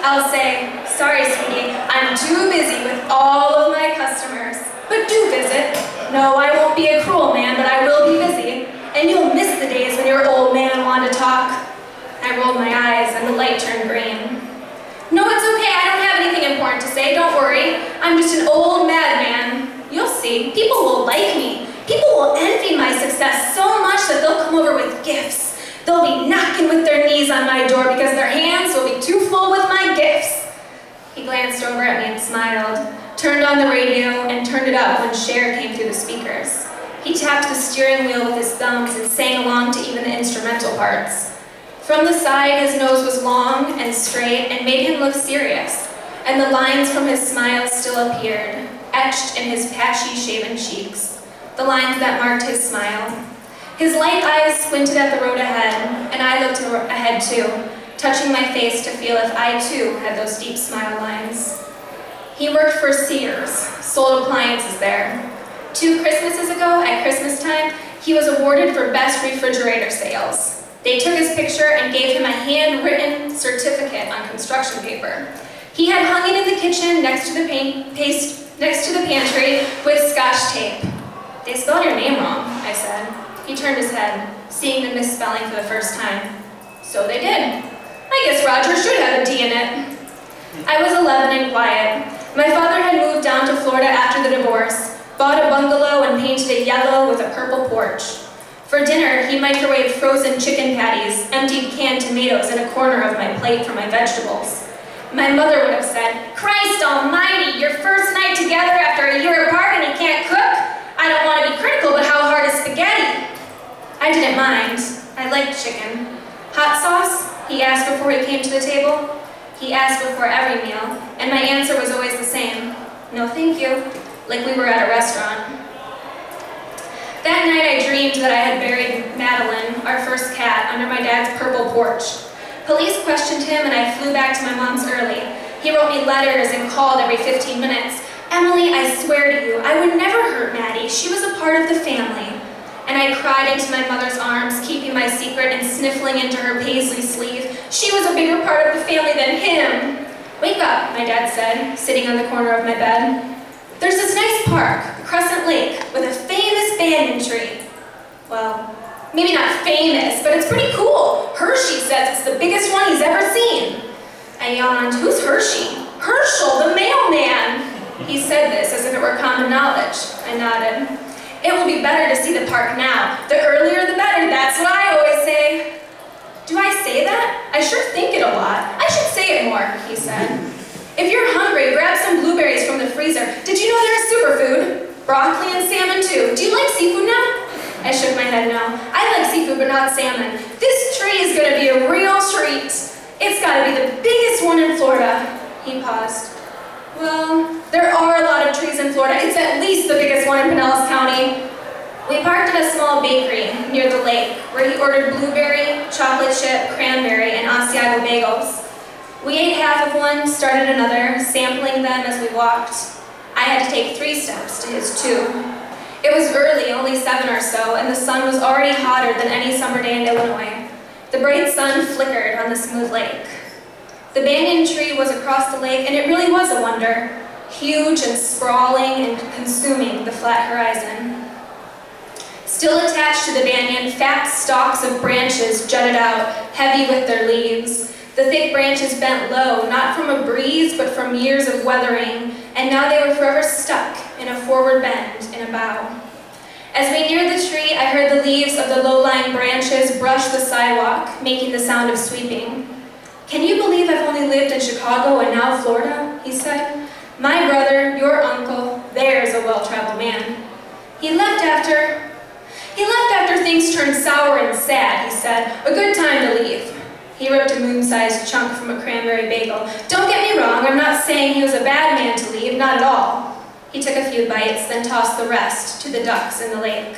I'll say, sorry, sweetie, I'm too busy with all of my customers. But do visit. No, I won't be a cruel man, but I will be busy. And you'll miss the days when your old man wanted to talk. I rolled my eyes and the light turned green. No, it's okay, I don't have anything important to say, don't worry. I'm just an old madman. You'll see, people will like me. People will envy my success so much that they'll come over with gifts. They'll be knocking with their knees on my door because their hands will be too full with my gifts. He glanced over at me and smiled, turned on the radio, and turned it up when Cher came through the speakers. He tapped the steering wheel with his thumbs and sang along to even the instrumental parts. From the side, his nose was long and straight and made him look serious, and the lines from his smile still appeared, etched in his patchy, shaven cheeks, the lines that marked his smile. His light eyes squinted at the road ahead, and I looked ahead too, touching my face to feel if I too had those deep smile lines. He worked for Sears, sold appliances there. 2 Christmases ago, at Christmas time, he was awarded for best refrigerator sales. They took his picture and gave him a handwritten certificate on construction paper. He had hung it in the kitchen next to the pantry with Scotch tape. They spelled your name wrong, I said. He turned his head, seeing the misspelling for the first time. So they did. I guess Roger should have a D in it. I was 11 and quiet. My father had moved down to Florida after the divorce, bought a bungalow and painted it yellow with a purple porch. For dinner, he microwaved frozen chicken patties, emptied canned tomatoes in a corner of my plate for my vegetables. My mother would have said, Christ almighty, your first night together after a year apart and he can't cook? I don't want to be critical, but how hard is spaghetti? I didn't mind. I liked chicken. Hot sauce? He asked before he came to the table. He asked before every meal, and my answer was always the same. No, thank you. Like we were at a restaurant. That night I dreamed that I had buried Madeline, our first cat, under my dad's purple porch. Police questioned him and I flew back to my mom's early. He wrote me letters and called every 15 minutes. Emily, I swear to you, I would never hurt Maddie. She was a part of the family. And I cried into my mother's arms, keeping my secret and sniffling into her paisley sleeve. She was a bigger part of the family than him. Wake up, my dad said, sitting on the corner of my bed. There's this nice park, Crescent Lake, with a famous banyan tree. Well, maybe not famous, but it's pretty cool. Hershey says it's the biggest one he's ever seen. I yawned. Who's Hershey? Herschel, the mailman. He said this as if it were common knowledge. I nodded. It will be better to see the park now. The earlier the better, that's what I always say. Do I say that? I sure think it a lot. I should say it more, he said. If you're hungry, grab some blueberries from the freezer. Did you know they're a superfood? Broccoli and salmon too. Do you like seafood now? I shook my head no. I like seafood but not salmon. This tree is going to be a real treat. It's got to be the biggest one in Florida. He paused. Well, there are a lot of trees in Florida. It's at least the biggest one in Pinellas County. We parked at a small bakery near the lake where he ordered blueberry, chocolate chip, cranberry, and Asiago bagels. We ate half of one, started another, sampling them as we walked. I had to take 3 steps to his 2. It was early, only 7 or so, and the sun was already hotter than any summer day in Illinois. The bright sun flickered on the smooth lake. The banyan tree was across the lake, and it really was a wonder, huge and sprawling and consuming the flat horizon. Still attached to the banyan, fat stalks of branches jutted out, heavy with their leaves. The thick branches bent low, not from a breeze, but from years of weathering, and now they were forever stuck in a forward bend in a bough. As we neared the tree, I heard the leaves of the low-lying branches brush the sidewalk, making the sound of sweeping. Can you believe I've only lived in Chicago and now Florida? He said. My brother, your uncle, there's a well-traveled man. He left after things turned sour and sad, he said. A good time to leave. He ripped a moon-sized chunk from a cranberry bagel. Don't get me wrong, I'm not saying he was a bad man to leave, not at all. He took a few bites, then tossed the rest to the ducks in the lake.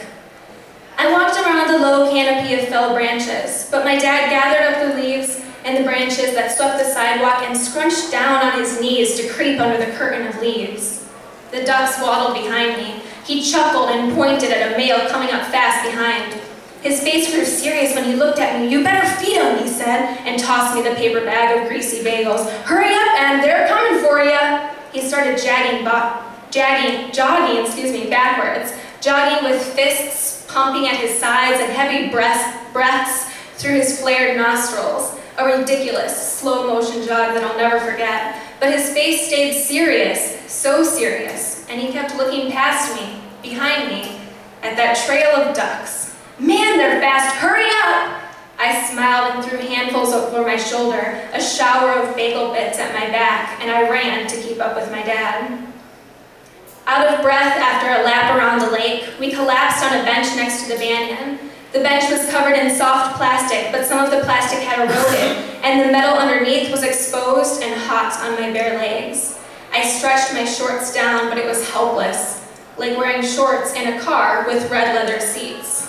I walked around the low canopy of felled branches, but my dad gathered up the leaves and the branches that swept the sidewalk and scrunched down on his knees to creep under the curtain of leaves. The ducks waddled behind me. He chuckled and pointed at a male coming up fast behind. His face grew serious when he looked at me. You better feed him, he said, and tossed me the paper bag of greasy bagels. Hurry up, man, they're coming for you. He started jogging backwards, jogging with fists pumping at his sides and heavy breaths through his flared nostrils. A ridiculous, slow-motion jog that I'll never forget. But his face stayed serious, so serious, and he kept looking past me, behind me, at that trail of ducks. Man, they're fast, hurry up! I smiled and threw handfuls over my shoulder, a shower of bagel bits at my back, and I ran to keep up with my dad. Out of breath after a lap around the lake, we collapsed on a bench next to the banyan. The bench was covered in soft plastic, but some of the plastic had eroded, and the metal underneath was exposed and hot on my bare legs. I stretched my shorts down, but it was helpless, like wearing shorts in a car with red leather seats.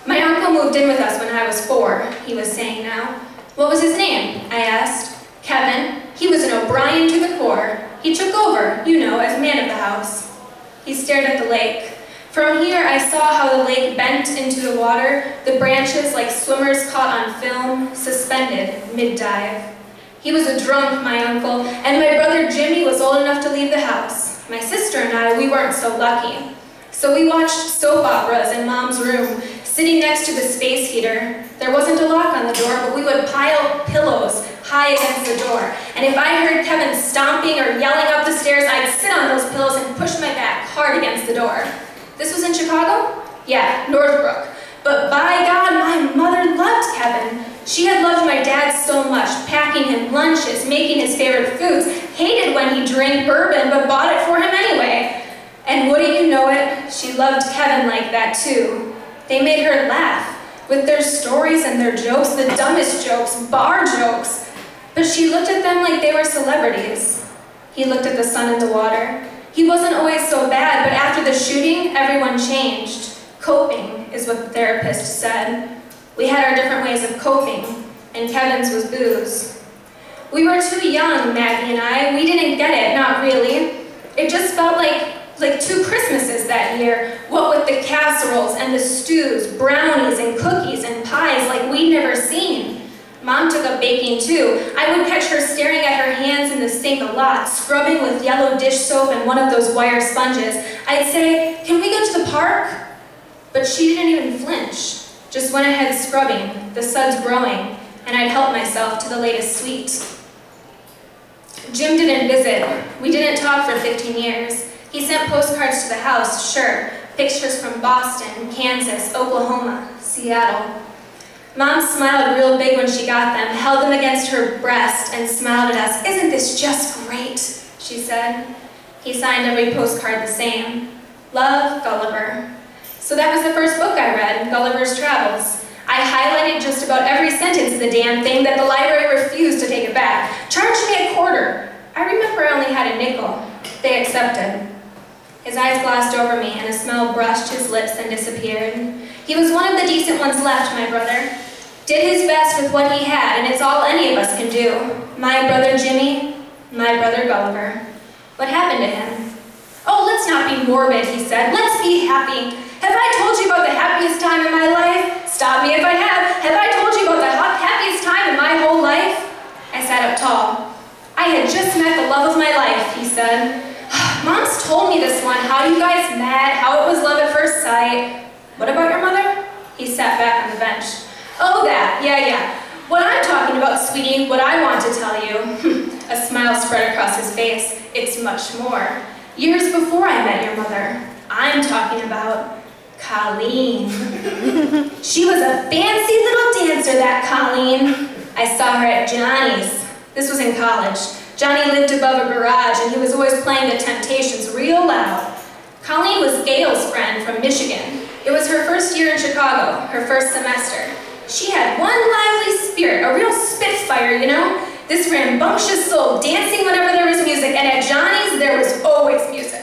My uncle moved in with us when I was 4, he was saying now. What was his name? I asked. Kevin. He was an O'Brien to the core. He took over, you know, as man of the house. He stared at the lake. From here, I saw how the lake bent into the water, the branches like swimmers caught on film, suspended mid-dive. He was a drunk, my uncle, and my brother Jimmy was old enough to leave the house. My sister and I, we weren't so lucky. So we watched soap operas in Mom's room, sitting next to the space heater. There wasn't a lock on the door, but we would pile pillows high against the door. And if I heard Kevin stomping or yelling up the stairs, I'd sit on those pillows and push my back hard against the door. This was in Chicago? Yeah, Northbrook. But by God, my mother loved Kevin. She had loved my dad so much, packing him lunches, making his favorite foods, hated when he drank bourbon, but bought it for him anyway. And wouldn't you know it, she loved Kevin like that too. They made her laugh with their stories and their jokes, the dumbest jokes, bar jokes. But she looked at them like they were celebrities. He looked at the sun and the water. He wasn't always so bad, but after the shooting, everyone changed. Coping is what the therapist said. We had our different ways of coping, and Kevin's was booze. We were too young, Maggie and I. We didn't get it, not really. It just felt like 2 Christmases that year, what with the casseroles and the stews, brownies and cookies and pies like we'd never seen. Mom took up baking too. I would catch her staring at her hands in the sink a lot, scrubbing with yellow dish soap and one of those wire sponges. I'd say, "Can we go to the park?" But she didn't even flinch. Just went ahead scrubbing, the suds growing, and I'd help myself to the latest sweet. Jim didn't visit. We didn't talk for 15 years. He sent postcards to the house, sure, pictures from Boston, Kansas, Oklahoma, Seattle. Mom smiled real big when she got them, held them against her breast, and smiled at us. "Isn't this just great?" she said. He signed every postcard the same. Love, Gulliver. So that was the first book I read, Gulliver's Travels. I highlighted just about every sentence of the damn thing that the library refused to take it back. Charged me a quarter. I remember I only had a nickel. They accepted. His eyes glossed over me, and a smell brushed his lips and disappeared. He was one of the decent ones left, my brother. Did his best with what he had, and it's all any of us can do. My brother Jimmy, my brother Gulliver. What happened to him? "Oh, let's not be morbid," he said. "Let's be happy. Have I told you about the happiest time in my life? Stop me if I have. Have I told you about the happiest time in my whole life?" I sat up tall. "I had just met the love of my life," he said. "Mom's told me this one, how you guys met, how it was love at first sight." "What about your mother?" He sat back on the bench. "Oh, that, yeah. What I'm talking about, sweetie, what I want to tell you." A smile spread across his face. "It's much more. Years before I met your mother. I'm talking about Colleen." She was a fancy little dancer, that Colleen. I saw her at Johnny's. This was in college. Johnny lived above a garage, and he was always playing the Temptations real loud. Colleen was Gail's friend from Michigan. It was her first year in Chicago, her first semester. She had one lively spirit, a real spitfire, you know? This rambunctious soul dancing whenever there was music, and at Johnny's there was always music.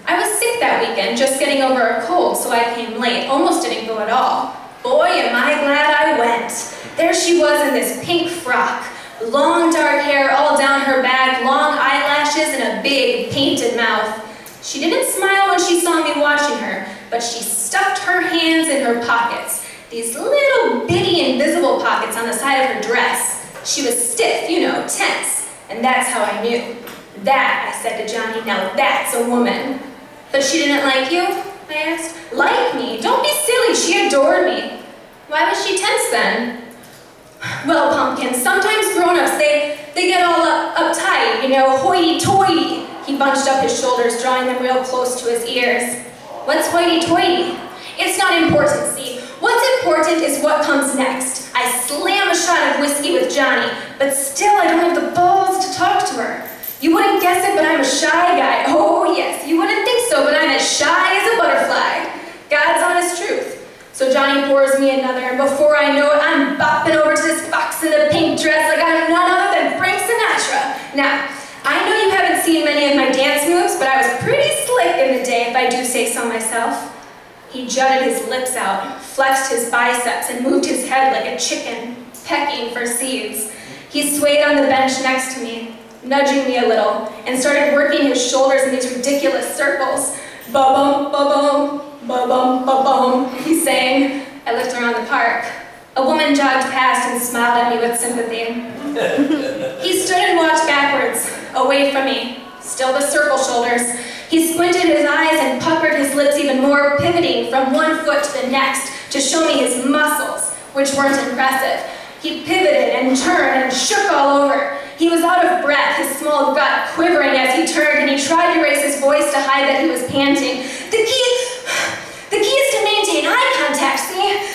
I was sick that weekend, just getting over a cold, so I came late. Almost didn't go at all. Boy, am I glad I went. There she was in this pink frock. Long dark hair all down her back, long eyelashes, and a big painted mouth. She didn't smile when she saw me watching her, but she stuffed her hands in her pockets. These little bitty invisible pockets on the side of her dress. She was stiff, you know, tense. and that's how I knew. That, I said to Johnny, now that's a woman. But she didn't like you? I asked. Like me? Don't be silly, she adored me. Why was she tense then? Well, Pumpkin, sometimes grown-ups, they get all uptight, you know, hoity-toity. He bunched up his shoulders, drawing them real close to his ears. What's hoity-toity? It's not important, see. What's important is what comes next. I slam a shot of whiskey with Johnny, but still I don't have the balls to talk to her. You wouldn't guess it, but I'm a shy guy. Oh yes, you wouldn't think so, but I'm as shy as a butterfly. God's honest truth. So Johnny pours me another, and before I know it, I'm bopping over to this fox in a pink dress like I'm none other than Frank Sinatra. Now, I know you haven't seen many of my dance moves, but I was pretty slick in the day, if I do say so myself. He jutted his lips out, flexed his biceps, and moved his head like a chicken, pecking for seeds. He swayed on the bench next to me, nudging me a little, and started working his shoulders in these ridiculous circles. Ba-bum, ba-bum, ba-bum, ba-bum, he sang. I looked around the park. A woman jogged past and smiled at me with sympathy. He stood and watched backwards, away from me, still the circle shoulders. He squinted his eyes and puckered his lips even more, pivoting from one foot to the next to show me his muscles, which weren't impressive. He pivoted and turned and shook all over. He was out of breath, his small gut quivering as he turned, and he tried to raise his voice to hide that he was panting. The key is to maintain eye contact, see?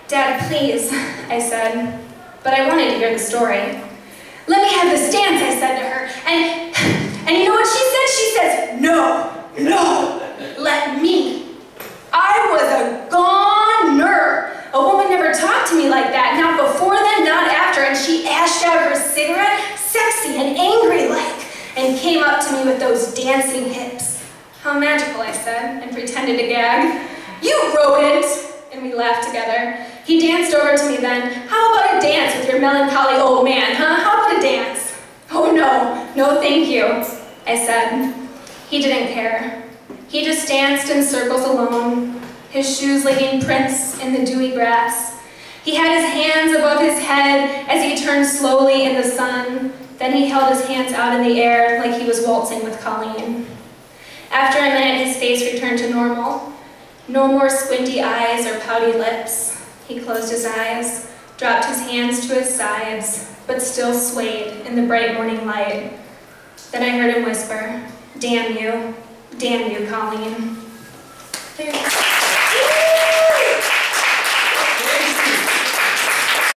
Dad, please, I said, but I wanted to hear the story. Let me have this dance, I said to her, and you know what she said? She says, no, let me. I was a goner. A woman never talked to me like that, not before then, not after, and she ashed out her cigarette, sexy and angry-like, and came up to me with those dancing hips. How magical, I said, and pretended to gag. You rodent! And we laughed together. He danced over to me then. How about a dance with your melancholy old man, huh? How about a dance? Oh no, thank you, I said. He didn't care. He just danced in circles alone, his shoes leaving prints in the dewy grass. He had his hands above his head as he turned slowly in the sun. Then he held his hands out in the air like he was waltzing with Colleen. After a minute, his face returned to normal. No more squinty eyes or pouty lips. He closed his eyes, dropped his hands to his sides, but still swayed in the bright morning light. Then I heard him whisper, damn you, Colleen. There.